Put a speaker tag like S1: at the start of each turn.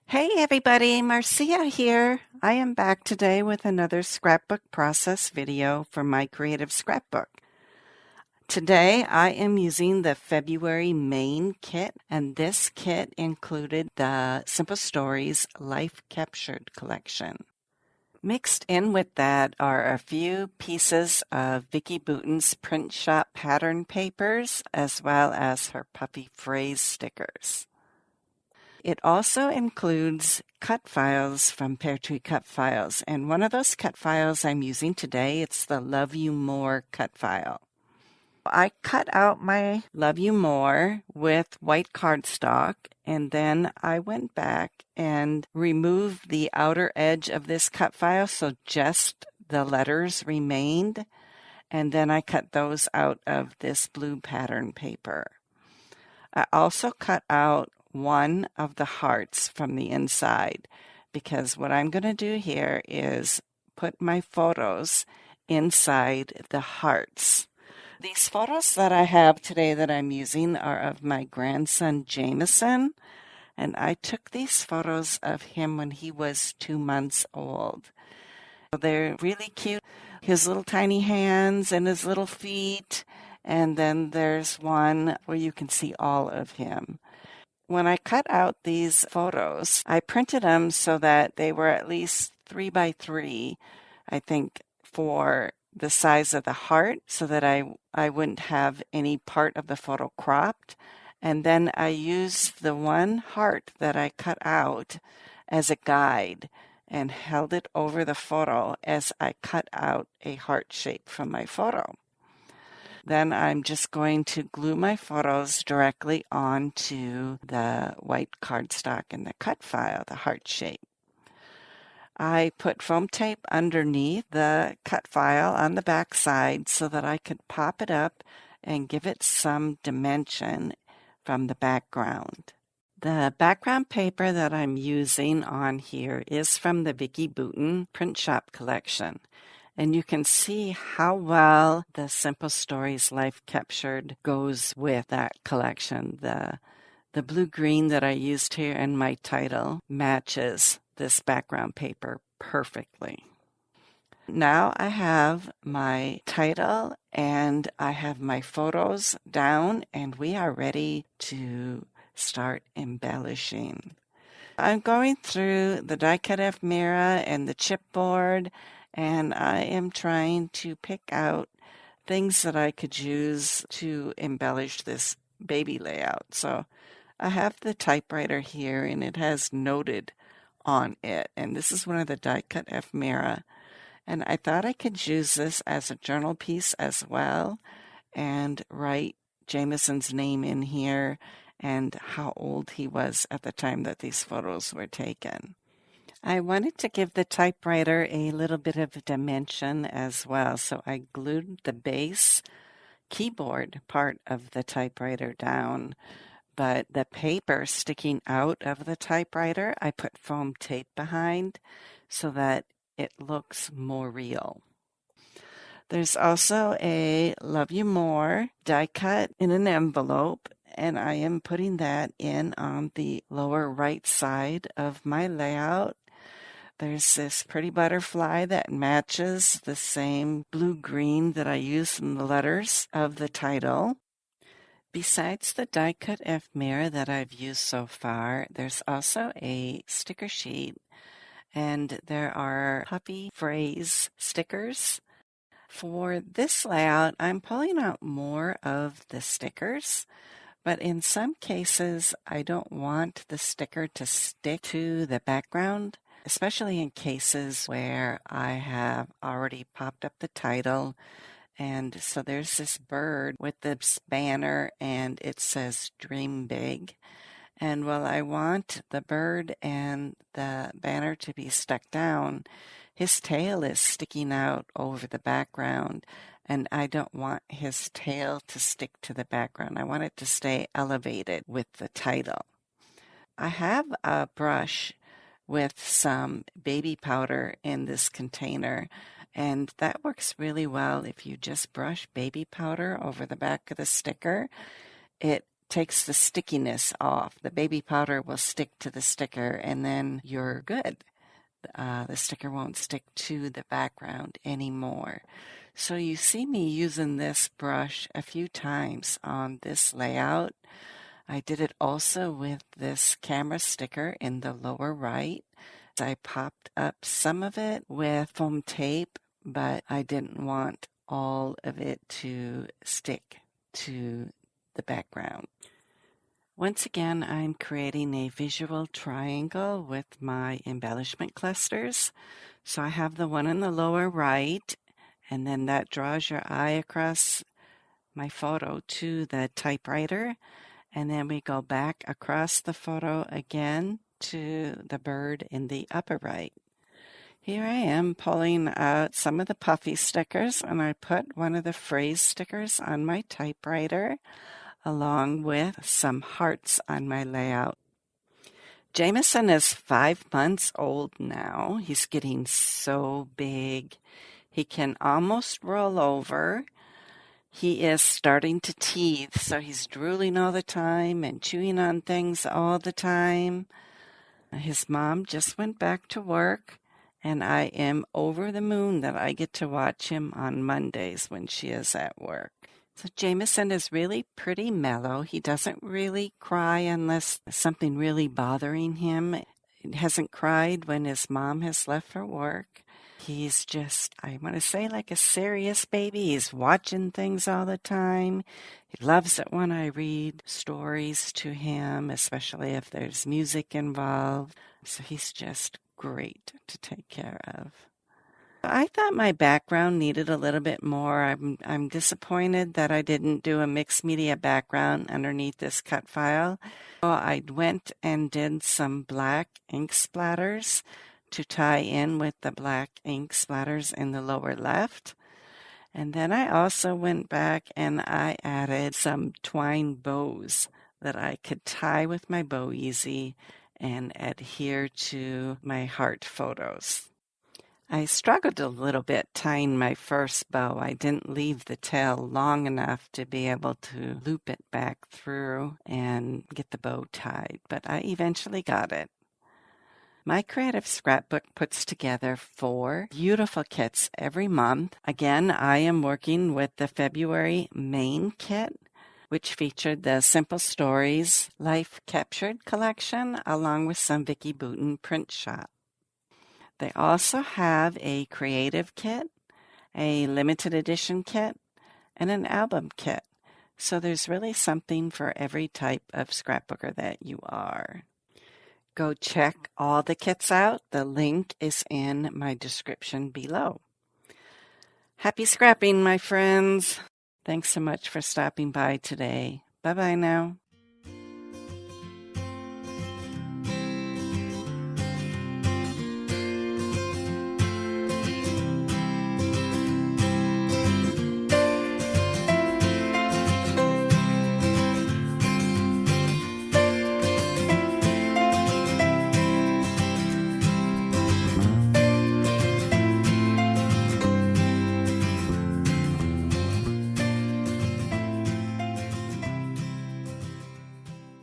S1: Hey everybody, Marcia here. I am back today with another scrapbook process video for my creative scrapbook. Today I am using the February main kit, and this kit included the Simple Stories Life Captured collection. Mixed in with that are a few pieces of Vicki Boutin's Print Shop pattern papers, as well as her puffy phrase stickers. It also includes cut files from PearTree Cut files, and one of those cut files I'm using today, it's the Love You More cut file. I cut out my Love You More with white cardstock, and then I went back and removed the outer edge of this cut file so just the letters remained, and then I cut those out of this blue pattern paper. I also cut out one of the hearts from the inside because what I'm going to do here is put my photos inside the hearts. These photos that I have today that I'm using are of my grandson Jameson, and I took these photos of him when he was 2 months old. They're really cute. His little tiny hands and his little feet, and then there's one where you can see all of him. When I cut out these photos, I printed them so that they were at least 3 by 3, I think, for the size of the heart so that I wouldn't have any part of the photo cropped. And then I used the one heart that I cut out as a guide and held it over the photo as I cut out a heart shape from my photo. Then I'm just going to glue my photos directly onto the white cardstock in the cut file, the heart shape. I put foam tape underneath the cut file on the back side so that I could pop it up and give it some dimension from the background. The background paper that I'm using on here is from the Vicki Boutin Print Shop collection. And you can see how well the Simple Stories Life Captured goes with that collection. The blue-green that I used here in my title matches this background paper perfectly. Now I have my title and I have my photos down, and we are ready to start embellishing. I'm going through the die cut ephemera and the chipboard, and I am trying to pick out things that I could use to embellish this baby layout. So I have the typewriter here, and it has noted on it, and this is one of the die cut ephemera, and I thought I could use this as a journal piece as well and write Jameson's name in here and how old he was at the time that these photos were taken. I wanted to give the typewriter a little bit of dimension as well, so I glued the base keyboard part of the typewriter down, but the paper sticking out of the typewriter, I put foam tape behind so that it looks more real. There's also a Love You More die cut in an envelope, and I am putting that in on the lower right side of my layout. There's this pretty butterfly that matches the same blue-green that I used in the letters of the title. Besides the die cut ephemera that I've used so far, there's also a sticker sheet, and there are puppy phrase stickers. For this layout, I'm pulling out more of the stickers, but in some cases, I don't want the sticker to stick to the background, especially in cases where I have already popped up the title. And so there's this bird with this banner, and it says Dream Big. And while I want the bird and the banner to be stuck down, his tail is sticking out over the background, and I don't want his tail to stick to the background. I want it to stay elevated with the title. I have a brush with some baby powder in this container, and that works really well if you just brush baby powder over the back of the sticker. It takes the stickiness off. The baby powder will stick to the sticker, and then you're good. The sticker won't stick to the background anymore. So you see me using this brush a few times on this layout. I did it also with this camera sticker in the lower right. I popped up some of it with foam tape, but I didn't want all of it to stick to the background. Once again, I'm creating a visual triangle with my embellishment clusters. So I have the one in the lower right, and then that draws your eye across my photo to the typewriter. And then we go back across the photo again to the bird in the upper right. Here I am pulling out some of the puffy stickers, and I put one of the phrase stickers on my typewriter along with some hearts on my layout. Jameson is 5 months old now. He's getting so big. He can almost roll over. He is starting to teeth, so he's drooling all the time and chewing on things all the time. His mom just went back to work, and I am over the moon that I get to watch him on Mondays when she is at work. So Jameson is really pretty mellow. He doesn't really cry unless something really bothering him. He hasn't cried when his mom has left for work. He's just, I want to say, like a serious baby. He's watching things all the time. He loves it when I read stories to him, especially if there's music involved. So he's just great to take care of. I thought my background needed a little bit more. I'm disappointed that I didn't do a mixed media background underneath this cut file. So I went and did some black ink splatters to tie in with the black ink splatters in the lower left. And then I also went back and I added some twine bows that I could tie with my Bow Easy and adhere to my heart photos. I struggled a little bit tying my first bow. I didn't leave the tail long enough to be able to loop it back through and get the bow tied, but I eventually got it. My creative scrapbook puts together 4 beautiful kits every month. Again, I am working with the February main kit, which featured the Simple Stories Life Captured collection, along with some Vicki Boutin Print Shop. They also have a creative kit, a limited edition kit, and an album kit. So there's really something for every type of scrapbooker that you are. Go check all the kits out. The link is in my description below. Happy scrapping, my friends. Thanks so much for stopping by today. Bye-bye now.